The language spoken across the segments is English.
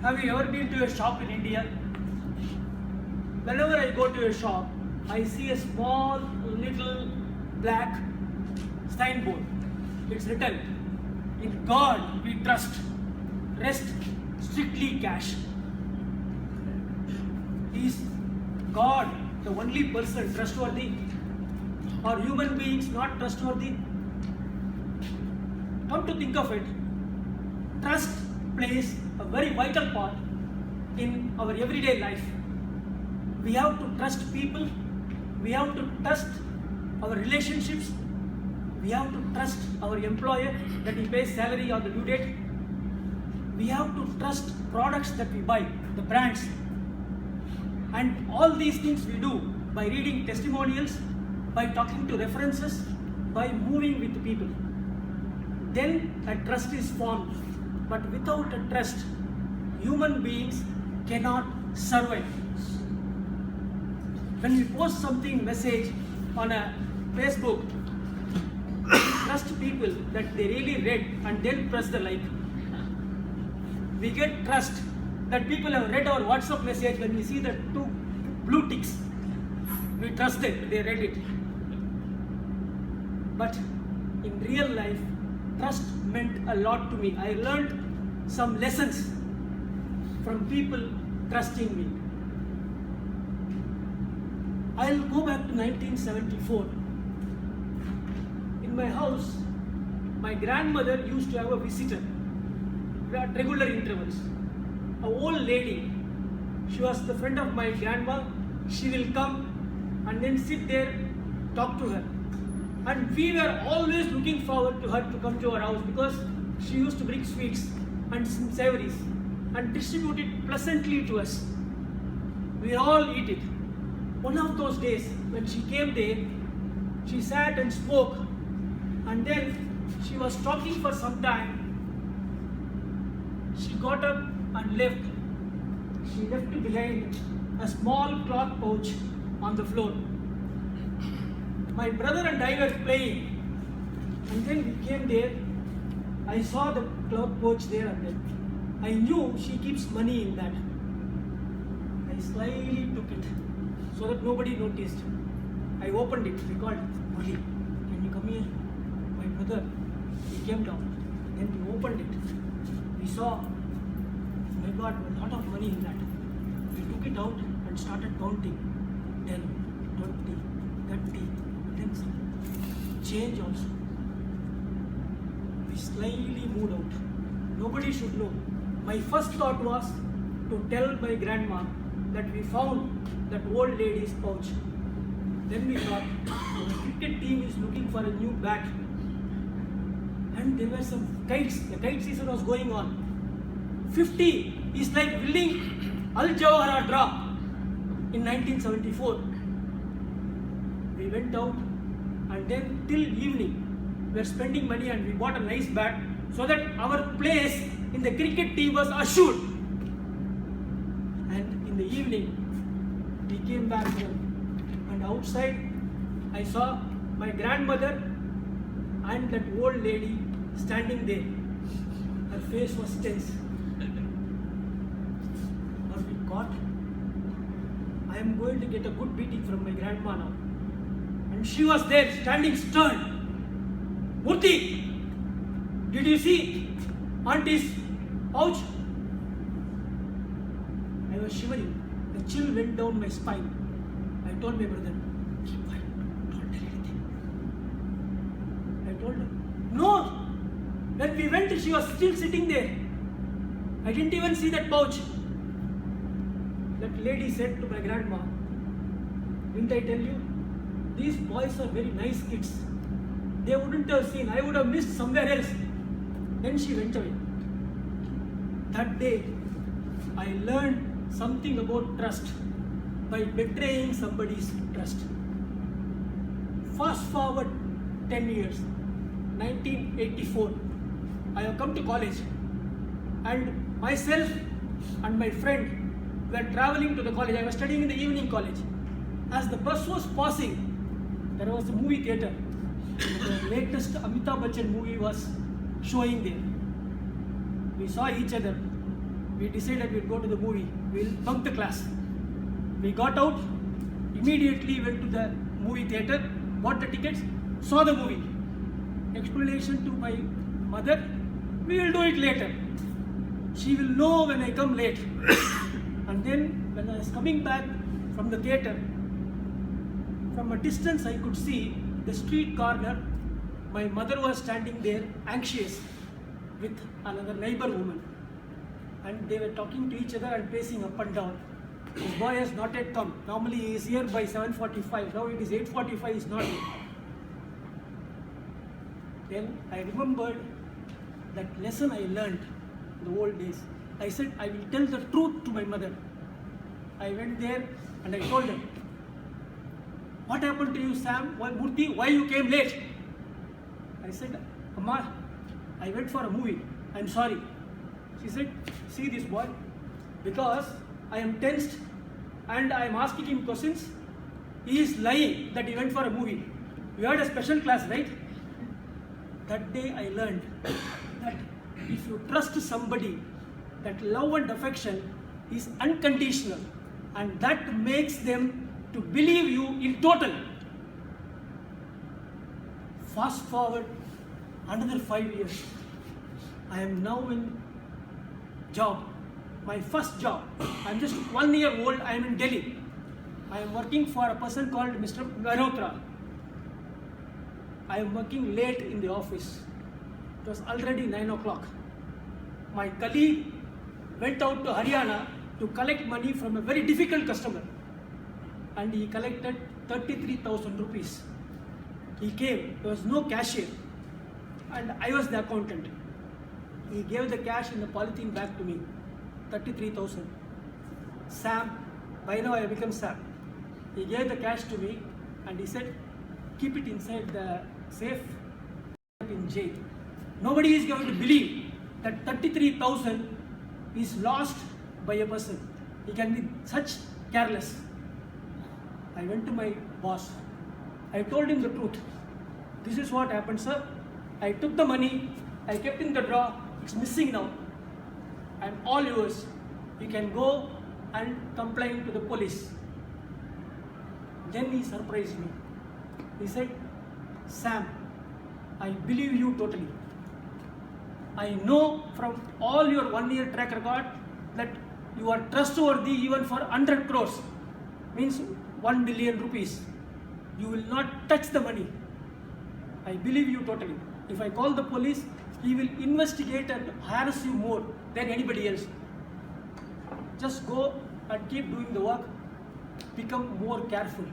Have you ever been to a shop in India? Whenever I go to a shop, I see a small little black signboard. It's written, "In God we trust, rest strictly cash." Is God the only person trustworthy? Are human beings not trustworthy? Come to think of it, trust plays a very vital part in our everyday life. We have to trust people, we have to trust our relationships, we have to trust our employer that he pays salary on the due date, we have to trust products that we buy, the brands. And all these things we do by reading testimonials, by talking to references, by moving with people. Then a trust is formed. But without a trust, human beings cannot survive. When we post something, message on a Facebook, we trust people that they really read and then press the like. We get trust that people have read our WhatsApp message. When we see the 2 blue ticks, we trust them, they read it. But in real life, trust meant a lot to me. I learned some lessons from people trusting me. I'll go back to 1974. In my house, my grandmother used to have a visitor at regular intervals. An old lady. She was the friend of my grandma. She will come and then sit there, talk to her. And we were always looking forward to her to come to our house because she used to bring sweets and some savories and distribute it pleasantly to us. We all eat it. One of those days when she came there, she sat and spoke, and then she was talking for some time. She got up and left. She left behind a small cloth pouch on the floor. My brother and I were playing, and then we came there. I saw the cloth pouch there, and then I knew she keeps money in that. I slyly took it so that nobody noticed. I opened it. I called, "Murli, can you come here?" My brother, he came down. Then we opened it. We saw, oh my God, a lot of money in that. We took it out and started counting. 10, 20, 30, then some change also. We slyly moved out. Nobody should know. My first thought was to tell my grandma that we found that old lady's pouch. Then we thought, the cricket team is looking for a new bat. And there were some kites. The kite season was going on. 50 is like winning Al Jawhara draw in 1974. We went out, and then till evening we were spending money, and we bought a nice bat so that our place in the cricket team was assured. And in the evening we came back home, and outside I saw my grandmother and that old lady standing there. Her face was tense. Are we caught? I am going to get a good beating from my grandma now. And she was there standing stern. "Murthy, did you see auntie's pouch?" I was shivering. The chill went down my spine. I told my brother, "Keep quiet, don't tell anything." I told her, "No, when we went, she was still sitting there. I didn't even see that pouch." That lady said to my grandma, "Didn't I tell you? These boys are very nice kids. They wouldn't have seen. I would have missed somewhere else." Then she went away. That day, I learned something about trust by betraying somebody's trust. Fast forward 10 years, 1984. I have come to college, and myself and my friend were traveling to the college. I was studying in the evening college. As the bus was passing, there was a movie theater. The latest Amitabh Bachchan movie was showing there. We saw each other. we decided we'll go to the movie. We'll bunk the class. We got out, immediately went to the movie theater, bought the tickets, saw the movie. Explanation to my mother, we will do it later. She will know when I come late. And then when I was coming back from the theater, from a distance I could see the street corner. My mother was standing there anxious with another neighbor woman. And they were talking to each other and pacing up and down. This boy has not yet come. Normally he is here by 7:45. Now it is 8:45, he is not here. Then I remembered that lesson I learned in the old days. I said, I will tell the truth to my mother. I went there and I told her, what happened to you, Sam? Why, Murthy, why you came late? I said, Amma, I went for a movie. I'm sorry. She said, see this boy, because I am tensed and I am asking him questions, he is lying that he went for a movie. You had a special class, right? That day I learned that if you trust somebody, that love and affection is unconditional, and that makes them to believe you in total. Fast forward another 5 years. I am now in job, my first job. I am just 1 year old. I am in Delhi. I am working for a person called Mr. Malhotra. I am working late in the office. It was already 9 o'clock. My colleague went out to Haryana to collect money from a very difficult customer, and he collected 33,000 rupees. He came, there was no cashier, and I was the accountant. He gave the cash in the polythene bag to me, 33,000. Sam, by now I have become Sam. He gave the cash to me and he said, keep it inside the safe in jail. Nobody is going to believe that 33,000 is lost by a person. He can be such careless. I went to my boss. I told him the truth. This is what happened, sir. I took the money, I kept in the drawer. It's missing now. I'm all yours. You can go and complain to the police. Then he surprised me. He said, Sam, I believe you totally. I know from all your 1 year track record that you are trustworthy even for 100 crores. Means 1 billion rupees. You will not touch the money. I believe you totally. If I call the police, he will investigate and harass you more than anybody else. Just go and keep doing the work. Become more careful.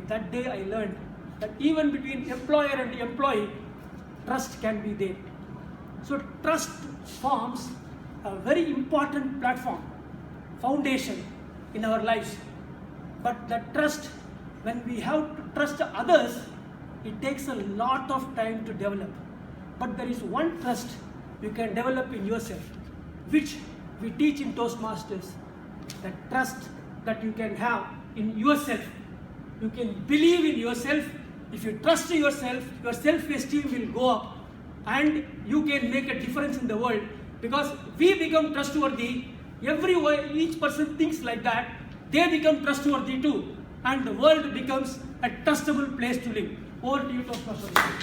That day I learned that even between employer and employee, trust can be there. So trust forms a very important platform, foundation in our lives. But that trust, when we have to trust others, it takes a lot of time to develop. But there is one trust you can develop in yourself, which we teach in Toastmasters. That trust that you can have in yourself. You can believe in yourself. If you trust yourself, your self-esteem will go up and you can make a difference in the world. Because we become trustworthy, each person thinks like that, they become trustworthy too. And the world becomes a trustable place to live. Over to you, Toastmasters.